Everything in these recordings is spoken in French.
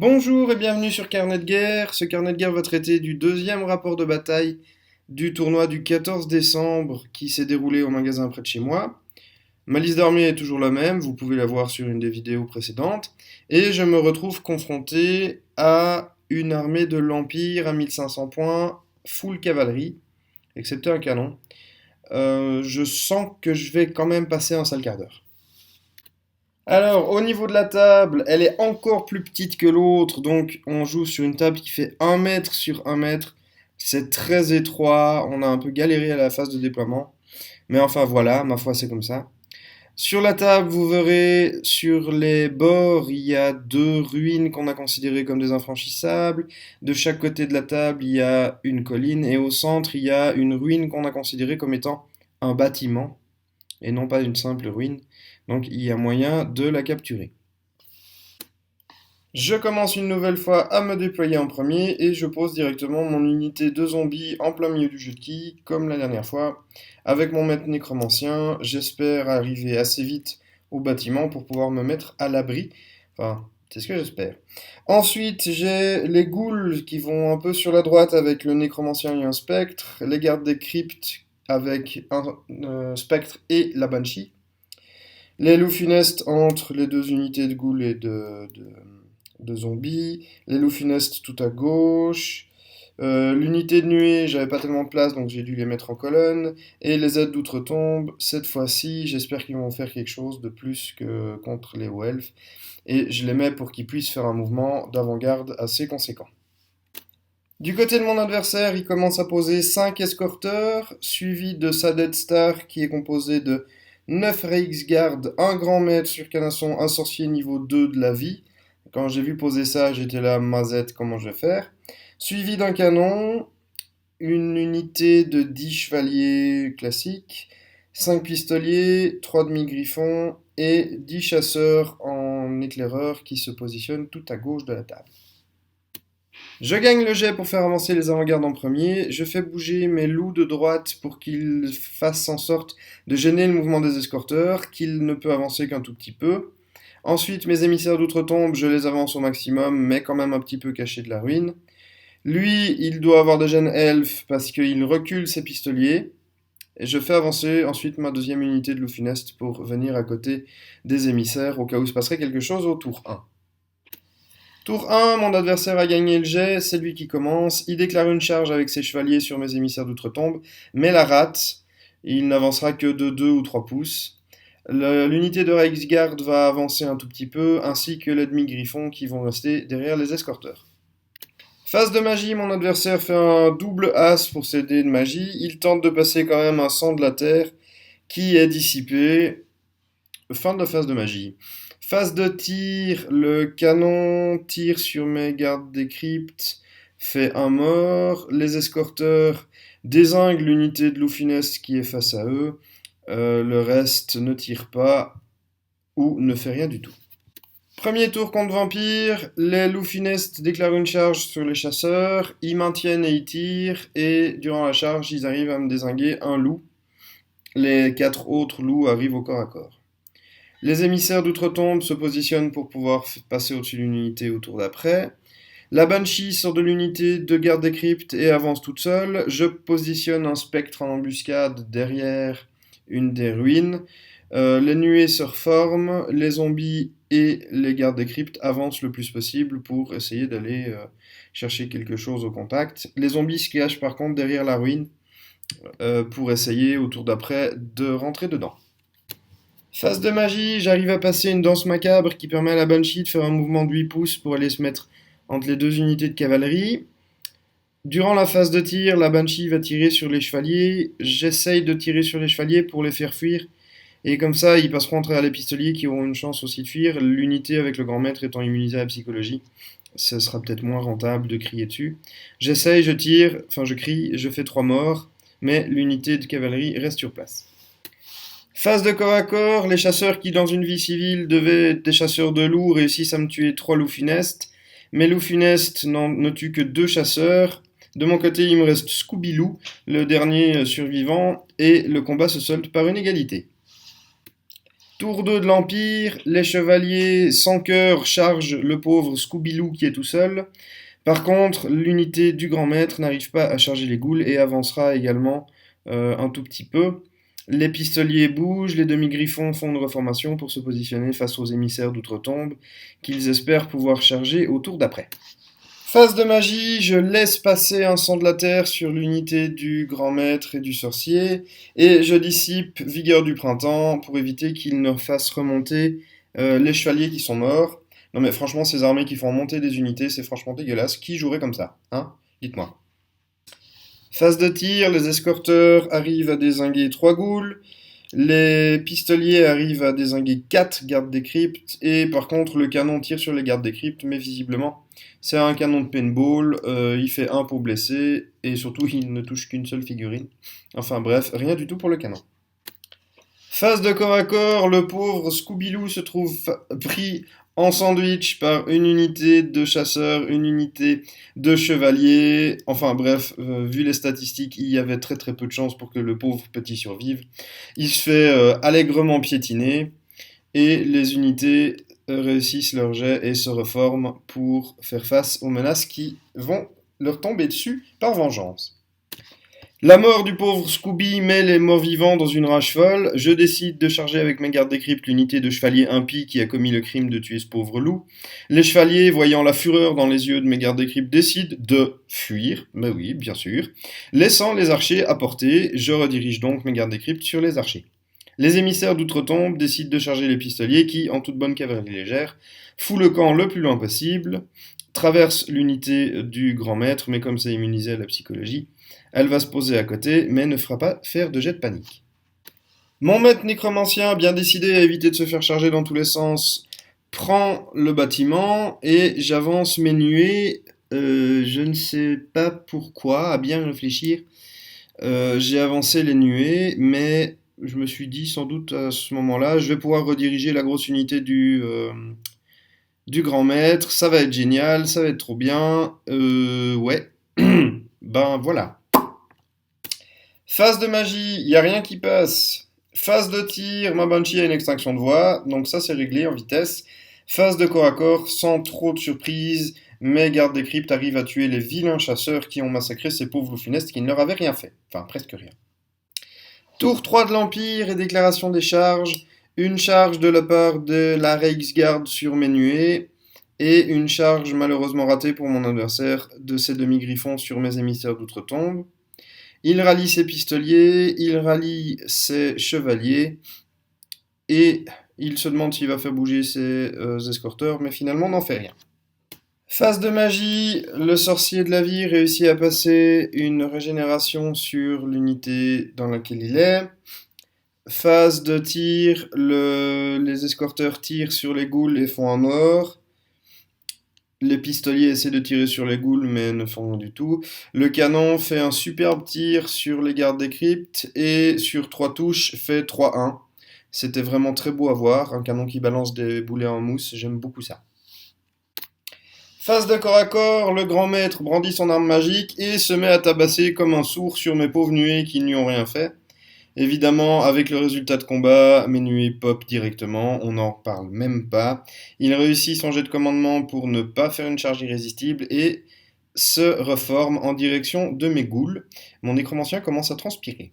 Bonjour et bienvenue sur Carnet de guerre. Ce carnet de guerre va traiter du deuxième rapport de bataille du tournoi du 14 décembre qui s'est déroulé au magasin près de chez moi. Ma liste d'armées est toujours la même, vous pouvez la voir sur une des vidéos précédentes. Et je me retrouve confronté à une armée de l'Empire à 1500 points, full cavalerie, excepté un canon. Je sens que je vais quand même passer un sale quart d'heure. Alors, au niveau de la table, elle est encore plus petite que l'autre, donc on joue sur une table qui fait 1 mètre sur 1 mètre. C'est très étroit, on a un peu galéré à la phase de déploiement. Mais enfin voilà, ma foi c'est comme ça. Sur la table, vous verrez, sur les bords, il y a deux ruines qu'on a considérées comme des infranchissables. De chaque côté de la table, il y a une colline, et au centre, il y a une ruine qu'on a considérée comme étant un bâtiment et non pas une simple ruine. Donc il y a moyen de la capturer. Je commence une nouvelle fois à me déployer en premier et je pose directement mon unité de zombies en plein milieu du jeu de quilles, comme la dernière fois. Avec mon maître nécromancien, j'espère arriver assez vite au bâtiment pour pouvoir me mettre à l'abri. Enfin, c'est ce que j'espère. Ensuite, j'ai les ghouls qui vont un peu sur la droite avec le nécromancien et un spectre, les gardes des cryptes avec un spectre et la banshee. Les loups funestes entre les deux unités de ghouls et de zombies. Les loups funestes tout à gauche. L'unité de nuée, j'avais pas tellement de place donc j'ai dû les mettre en colonne. Et les aides d'outre-tombe, cette fois-ci, j'espère qu'ils vont faire quelque chose de plus que contre les hauts elfes. Et je les mets pour qu'ils puissent faire un mouvement d'avant-garde assez conséquent. Du côté de mon adversaire, il commence à poser 5 escorteurs, suivi de sa Dead Star qui est composée de 9 Reiksguard, un grand maître sur canasson, un sorcier niveau 2 de la vie. Quand j'ai vu poser ça, j'étais là, mazette, comment je vais faire? Suivi d'un canon, une unité de 10 chevaliers classiques, 5 pistoliers, 3 demi-griffons et 10 chasseurs en éclaireur qui se positionnent tout à gauche de la table. Je gagne le jet pour faire avancer les avant-gardes en premier. Je fais bouger mes loups de droite pour qu'ils fassent en sorte de gêner le mouvement des escorteurs, qu'il ne peut avancer qu'un tout petit peu. Ensuite, mes émissaires d'outre-tombe, je les avance au maximum, mais quand même un petit peu cachés de la ruine. Lui, il doit avoir des gènes elfes parce qu'il recule ses pistoliers. Et je fais avancer ensuite ma deuxième unité de loup funeste pour venir à côté des émissaires au cas où se passerait quelque chose au tour 1. Tour 1, mon adversaire a gagné le jet, c'est lui qui commence. Il déclare une charge avec ses chevaliers sur mes émissaires d'outre-tombe, mais la rate. Il n'avancera que de 2 ou 3 pouces. L'unité de Reiksguard va avancer un tout petit peu, ainsi que les demi-griffons qui vont rester derrière les escorteurs. Phase de magie, mon adversaire fait un double as pour ses dés de magie. Il tente de passer quand même un sang de la terre qui est dissipé. Fin de la phase de magie. Phase de tir, le canon tire sur mes gardes des cryptes, fait un mort. Les escorteurs dézinguent l'unité de loup funeste qui est face à eux. Le reste ne tire pas ou ne fait rien du tout. Premier tour contre vampire, les loups funestes déclarent une charge sur les chasseurs, ils maintiennent et ils tirent, et durant la charge, ils arrivent à me dézinguer un loup. Les 4 autres loups arrivent au corps à corps. Les émissaires d'outre-tombe se positionnent pour pouvoir passer au-dessus d'une unité au tour d'après. La Banshee sort de l'unité de garde des cryptes et avance toute seule. Je positionne un spectre en embuscade derrière une des ruines. Les nuées se reforment. Les zombies et les gardes des cryptes avancent le plus possible pour essayer d'aller chercher quelque chose au contact. Les zombies se cachent par contre derrière la ruine pour essayer au tour d'après de rentrer dedans. Phase de magie, j'arrive à passer une danse macabre qui permet à la Banshee de faire un mouvement de 8 pouces pour aller se mettre entre les deux unités de cavalerie. Durant la phase de tir, la Banshee va tirer sur les chevaliers. J'essaye de tirer sur les chevaliers pour les faire fuir. Et comme ça, ils passeront entre les pistoliers qui auront une chance aussi de fuir. L'unité avec le grand maître étant immunisée à la psychologie, ce sera peut-être moins rentable de crier dessus. J'essaye, je tire, enfin je crie, je fais 3 morts, mais l'unité de cavalerie reste sur place. Phase de corps à corps, les chasseurs qui dans une vie civile devaient être des chasseurs de loups réussissent à me tuer 3 loups funestes. Mes loups funestes ne tuent que 2 chasseurs. De mon côté, il me reste Scooby-Loo, le dernier survivant, et le combat se solde par une égalité. Tour 2 de l'Empire, les chevaliers sans cœur chargent le pauvre Scooby-Loo qui est tout seul. Par contre, l'unité du grand maître n'arrive pas à charger les ghouls et avancera également un tout petit peu. Les pistoliers bougent, les demi-griffons font une reformation pour se positionner face aux émissaires d'outre-tombe qu'ils espèrent pouvoir charger au tour d'après. Phase de magie, je laisse passer un sang de la terre sur l'unité du grand maître et du sorcier, et je dissipe vigueur du printemps pour éviter qu'il ne fasse remonter les chevaliers qui sont morts. Non mais franchement, ces armées qui font monter des unités, c'est franchement dégueulasse. Qui jouerait comme ça, hein? Dites-moi. Phase de tir, les escorteurs arrivent à dézinguer 3 ghouls, les pistoliers arrivent à dézinguer 4 gardes des cryptes, et par contre le canon tire sur les gardes des cryptes, mais visiblement c'est un canon de paintball, il fait 1 pour blesser, et surtout il ne touche qu'une seule figurine. Enfin bref, rien du tout pour le canon. Phase de corps à corps, le pauvre Scooby-Loo se trouve pris en sandwich par une unité de chasseurs, une unité de chevaliers. Enfin bref, vu les statistiques, il y avait très très peu de chances pour que le pauvre petit survive. Il se fait allègrement piétiner et les unités réussissent leur jet et se reforment pour faire face aux menaces qui vont leur tomber dessus par vengeance. La mort du pauvre Scooby met les morts vivants dans une rage folle. Je décide de charger avec mes gardes des cryptes l'unité de chevaliers impies qui a commis le crime de tuer ce pauvre loup. Les chevaliers, voyant la fureur dans les yeux de mes gardes des cryptes, décident de fuir, mais oui, bien sûr, laissant les archers à portée. Je redirige donc mes gardes des cryptes sur les archers. Les émissaires d'outre-tombe décident de charger les pistoliers qui, en toute bonne cavalerie légère, fouent le camp le plus loin possible, traversent l'unité du grand maître, mais comme ça immunisait la psychologie, elle va se poser à côté, mais ne fera pas faire de jet de panique. Mon maître nécromancien, bien décidé à éviter de se faire charger dans tous les sens, prend le bâtiment et j'avance mes nuées. Je ne sais pas pourquoi, à bien réfléchir. J'ai avancé les nuées, mais je me suis dit sans doute à ce moment-là, je vais pouvoir rediriger la grosse unité du grand maître. Ça va être génial, ça va être trop bien. Ouais. Ben voilà. Phase de magie, il n'y a rien qui passe. Phase de tir, ma Banshee a une extinction de voix, donc ça c'est réglé en vitesse. Phase de corps à corps, sans trop de surprise, mes gardes des cryptes arrivent à tuer les vilains chasseurs qui ont massacré ces pauvres loups funestes qui ne leur avaient rien fait. Enfin, presque rien. Tour 3 de l'Empire et déclaration des charges. Une charge de la part de la Reichsgarde sur mes nuées, et une charge malheureusement ratée pour mon adversaire de ses demi-griffons sur mes émissaires d'outre-tombe. Il rallie ses pistoliers, il rallie ses chevaliers, et il se demande s'il va faire bouger ses escorteurs, mais finalement n'en fait rien. Phase de magie, le sorcier de la vie réussit à passer une régénération sur l'unité dans laquelle il est. Phase de tir, les escorteurs tirent sur les ghouls et font un mort. Les pistoliers essaient de tirer sur les ghouls mais ne font rien du tout. Le canon fait un superbe tir sur les gardes des cryptes et sur 3 touches fait 3-1. C'était vraiment très beau à voir, un canon qui balance des boulets en mousse, j'aime beaucoup ça. Phase de corps à corps, le grand maître brandit son arme magique et se met à tabasser comme un sourd sur mes pauvres nuées qui n'y ont rien fait. Évidemment, avec le résultat de combat, mes nuées pop directement, on n'en parle même pas. Il réussit son jet de commandement pour ne pas faire une charge irrésistible et se reforme en direction de mes ghouls. Mon nécromancien commence à transpirer.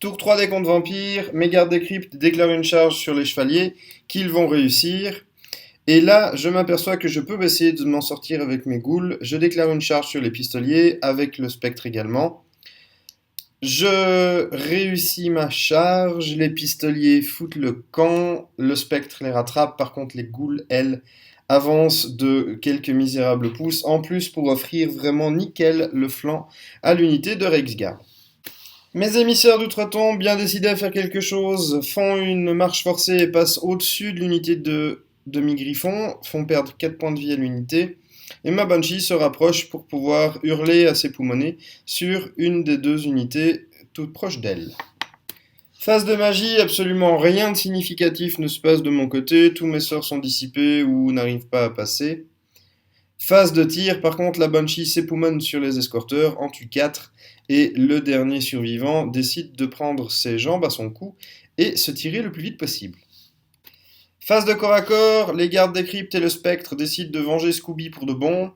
Tour 3 des contes vampires, mes gardes des cryptes déclarent une charge sur les chevaliers qu'ils vont réussir. Et là, je m'aperçois que je peux essayer de m'en sortir avec mes ghouls. Je déclare une charge sur les pistoliers, avec le spectre également. Je réussis ma charge, les pistoliers foutent le camp, le spectre les rattrape, par contre les ghouls, elles, avancent de quelques misérables pouces, en plus pour offrir vraiment nickel le flanc à l'unité de Reichsgarde. Mes émissaires d'outre-tombe, bien décidés à faire quelque chose, font une marche forcée et passent au-dessus de l'unité de demi-griffon, font perdre 4 points de vie à l'unité. Et ma Banshee se rapproche pour pouvoir hurler à ses poumonés sur une des 2 unités toutes proches d'elle. Phase de magie, absolument rien de significatif ne se passe de mon côté, tous mes sorts sont dissipés ou n'arrivent pas à passer. Phase de tir, par contre, la Banshee s'époumonne sur les escorteurs, en tue 4, et le dernier survivant décide de prendre ses jambes à son cou et se tirer le plus vite possible. Phase de corps à corps, les gardes des cryptes et le spectre décident de venger Scooby pour de bon.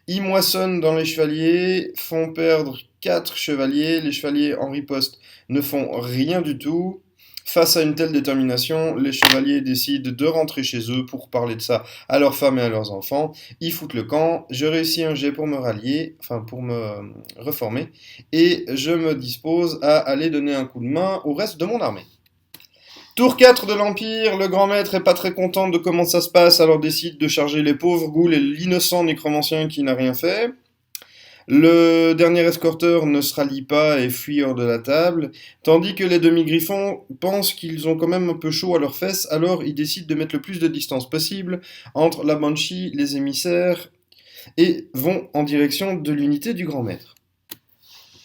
Ils moissonnent dans les chevaliers, font perdre 4 chevaliers. Les chevaliers en riposte ne font rien du tout. Face à une telle détermination, les chevaliers décident de rentrer chez eux pour parler de ça à leurs femmes et à leurs enfants. Ils foutent le camp. Je réussis un jet pour me rallier, enfin pour me reformer, et je me dispose à aller donner un coup de main au reste de mon armée. Tour 4 de l'Empire, le grand maître est pas très content de comment ça se passe, alors décide de charger les pauvres ghouls et l'innocent nécromancien qui n'a rien fait. Le dernier escorteur ne se rallie pas et fuit hors de la table, tandis que les demi-griffons pensent qu'ils ont quand même un peu chaud à leurs fesses, alors ils décident de mettre le plus de distance possible entre la Banshee, les émissaires, et vont en direction de l'unité du grand maître.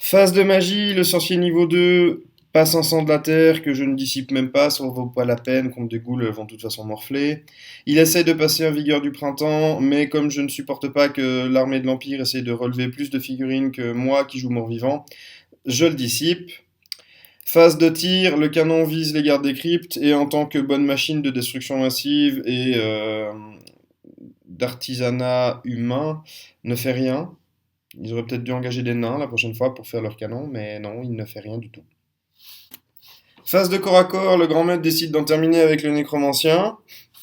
Phase de magie, le sorcier niveau 2 passe un sang de la terre que je ne dissipe même pas, ça ne vaut pas la peine, contre des ghouls vont de toute façon morfler. Il essaie de passer un vigueur du printemps, mais comme je ne supporte pas que l'armée de l'Empire essaie de relever plus de figurines que moi qui joue mort-vivant, je le dissipe. Phase de tir, le canon vise les gardes des cryptes, et en tant que bonne machine de destruction massive et d'artisanat humain, ne fait rien. Ils auraient peut-être dû engager des nains la prochaine fois pour faire leur canon, mais non, il ne fait rien du tout. Phase de corps à corps, le grand maître décide d'en terminer avec le nécromancien.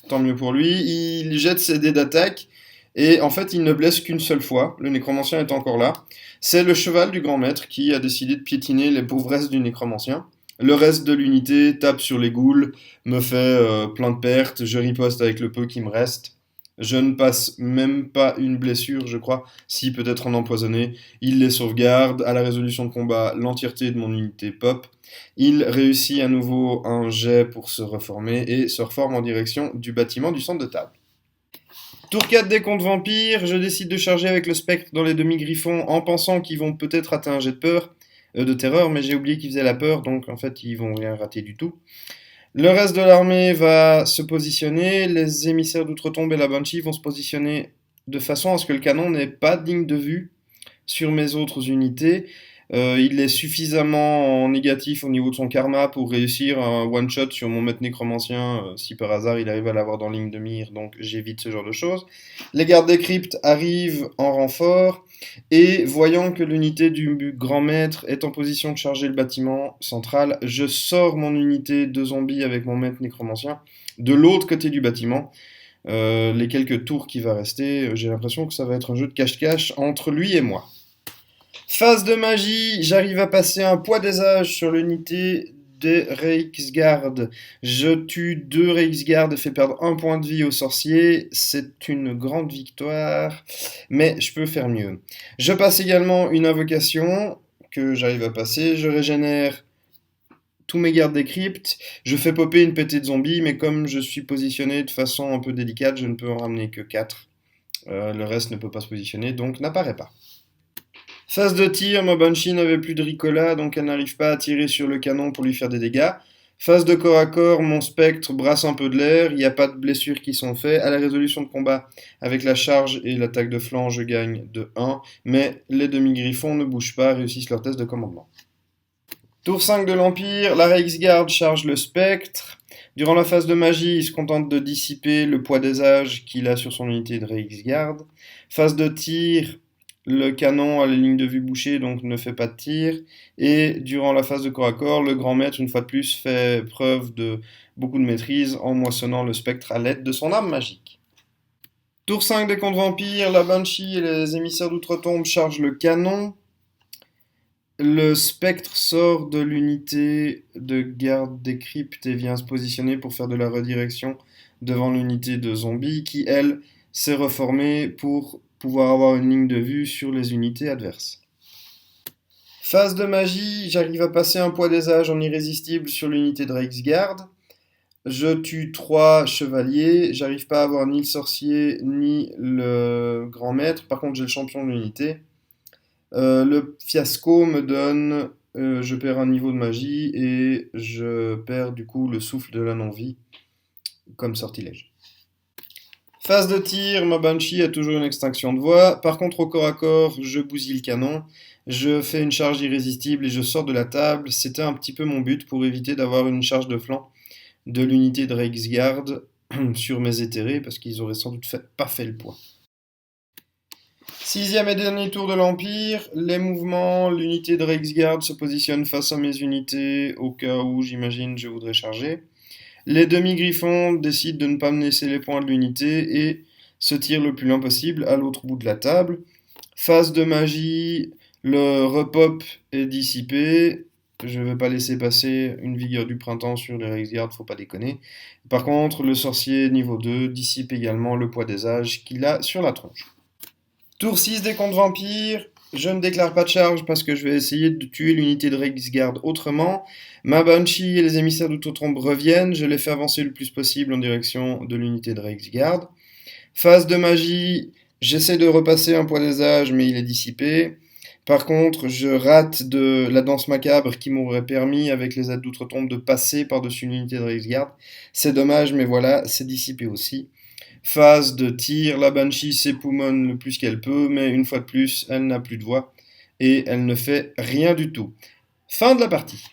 Tant mieux pour lui. Il jette ses dés d'attaque. Et en fait, il ne blesse qu'une seule fois. Le nécromancien est encore là. C'est le cheval du grand maître qui a décidé de piétiner les pauvres restes du nécromancien. Le reste de l'unité tape sur les ghouls, me fait plein de pertes. Je riposte avec le peu qui me reste. Je ne passe même pas une blessure, je crois, si peut-être en empoisonné. Il les sauvegarde. À la résolution de combat, l'entièreté de mon unité pop. Il réussit à nouveau un jet pour se reformer et se reforme en direction du bâtiment du centre de table. Tour 4 des contes vampires, je décide de charger avec le spectre dans les demi-griffons en pensant qu'ils vont peut-être rater un jet de peur, de terreur, mais j'ai oublié qu'ils faisaient la peur, donc en fait ils vont rien rater du tout. Le reste de l'armée va se positionner, les émissaires d'outre-tombe et la Banshee vont se positionner de façon à ce que le canon n'ait pas de ligne de vue sur mes autres unités. Il est suffisamment négatif au niveau de son karma pour réussir un one-shot sur mon maître nécromancien si par hasard il arrive à l'avoir dans ligne de mire, donc j'évite ce genre de choses. Les gardes des cryptes arrivent en renfort et voyant que l'unité du grand maître est en position de charger le bâtiment central, je sors mon unité de zombies avec mon maître nécromancien de l'autre côté du bâtiment. Les quelques tours qui va rester, j'ai l'impression que ça va être un jeu de cache-cache entre lui et moi. Phase de magie, j'arrive à passer un poids des âges sur l'unité des Reiksguard. Je tue 2 Reiksguard et fais perdre 1 point de vie aux sorciers. C'est une grande victoire, mais je peux faire mieux. Je passe également une invocation que j'arrive à passer. Je régénère tous mes gardes des cryptes. Je fais popper une pétée de zombies, mais comme je suis positionné de façon un peu délicate, je ne peux en ramener que 4. Le reste ne peut pas se positionner, donc n'apparaît pas. Phase de tir, ma Banshee n'avait plus de Ricola, donc elle n'arrive pas à tirer sur le canon pour lui faire des dégâts. Phase de corps à corps, mon spectre brasse un peu de l'air, il n'y a pas de blessures qui sont faites. À la résolution de combat, avec la charge et l'attaque de flanc, je gagne de 1, mais les demi-griffons ne bougent pas, réussissent leur test de commandement. Tour 5 de l'Empire, la Reiksguard charge le spectre. Durant la phase de magie, il se contente de dissiper le poids des âges qu'il a sur son unité de Reiksguard. Phase de tir, le canon a les lignes de vue bouchées, donc ne fait pas de tir. Et durant la phase de corps à corps, le grand maître, une fois de plus, fait preuve de beaucoup de maîtrise en moissonnant le spectre à l'aide de son arme magique. Tour 5 des contes vampires, la Banshee et les émissaires d'outre-tombe chargent le canon. Le spectre sort de l'unité de garde des cryptes et vient se positionner pour faire de la redirection devant l'unité de zombies qui, elle, s'est reformée pour pouvoir avoir une ligne de vue sur les unités adverses. Phase de magie, j'arrive à passer un poids des âges en irrésistible sur l'unité de Reiksguard. Je tue 3 chevaliers, j'arrive pas à avoir ni le sorcier ni le grand maître, par contre j'ai le champion de l'unité. Le fiasco me donne, je perds un niveau de magie et je perds du coup le souffle de la non-vie comme sortilège. Phase de tir, ma Banshee a toujours une extinction de voix. Par contre, au corps à corps, je bousille le canon. Je fais une charge irrésistible et je sors de la table. C'était un petit peu mon but pour éviter d'avoir une charge de flanc de l'unité de Reiksgard sur mes éthérés parce qu'ils auraient sans doute pas fait le poids. Sixième et dernier tour de l'Empire, les mouvements, l'unité de Reiksgard se positionne face à mes unités au cas où j'imagine je voudrais charger. Les demi-griffons décident de ne pas me laisser les points de l'unité et se tirent le plus loin possible à l'autre bout de la table. Phase de magie, le repop est dissipé. Je ne vais pas laisser passer une vigueur du printemps sur les Reiksgard, faut pas déconner. Par contre, le sorcier niveau 2 dissipe également le poids des âges qu'il a sur la tronche. Tour 6 des comptes vampires. Je ne déclare pas de charge parce que je vais essayer de tuer l'unité de Reiksgard autrement. Ma Banshee et les émissaires d'Outre-Tombe reviennent. Je les fais avancer le plus possible en direction de l'unité de Reiksgard. Phase de magie. J'essaie de repasser un poids des âges, mais il est dissipé. Par contre, je rate de la danse macabre qui m'aurait permis, avec les aides d'Outre-Tombe, de passer par-dessus l'unité de Reiksgard. C'est dommage, mais voilà, c'est dissipé aussi. Phase de tir, la Banshee s'époumonne le plus qu'elle peut, mais une fois de plus, elle n'a plus de voix et elle ne fait rien du tout. Fin de la partie.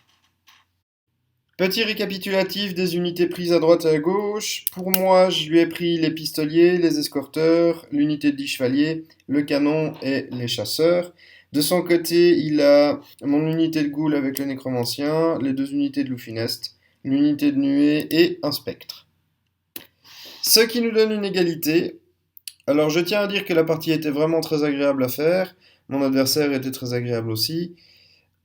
Petit récapitulatif des unités prises à droite et à gauche. Pour moi, je lui ai pris les pistoliers, les escorteurs, l'unité de 10 chevaliers, le canon et les chasseurs. De son côté, il a mon unité de Ghoul avec le nécromancien, les deux unités de loup funeste, l'unité de nuée et un spectre. Ce qui nous donne une égalité. Alors je tiens à dire que la partie était vraiment très agréable à faire. Mon adversaire était très agréable aussi.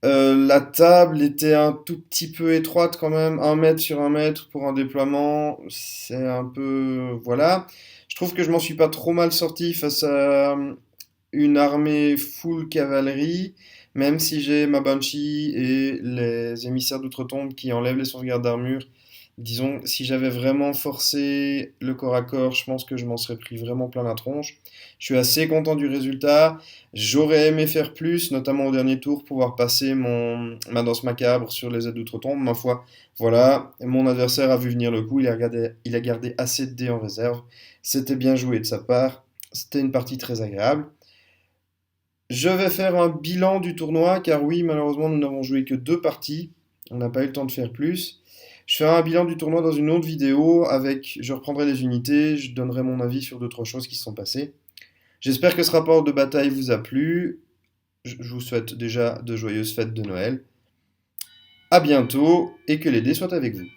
La table était un tout petit peu étroite quand même, 1 mètre sur 1 mètre pour un déploiement, c'est un peu... Voilà. Je trouve que je m'en suis pas trop mal sorti face à une armée full cavalerie, même si j'ai ma Banshee et les émissaires d'outre-tombe qui enlèvent les sauvegardes d'armure. Disons, si j'avais vraiment forcé le corps à corps, je pense que je m'en serais pris vraiment plein la tronche. Je suis assez content du résultat. J'aurais aimé faire plus, notamment au dernier tour, pouvoir passer ma danse macabre sur les aides d'outre-tombe. Ma foi, voilà, mon adversaire a vu venir le coup, il a gardé assez de dés en réserve. C'était bien joué de sa part. C'était une partie très agréable. Je vais faire un bilan du tournoi, car oui, malheureusement, nous n'avons joué que 2 parties. On n'a pas eu le temps de faire plus. Je ferai un bilan du tournoi dans une autre vidéo avec, je reprendrai les unités, je donnerai mon avis sur 2 3 choses qui se sont passées. J'espère que ce rapport de bataille vous a plu. Je vous souhaite déjà de joyeuses fêtes de Noël. À bientôt et que les dés soient avec vous.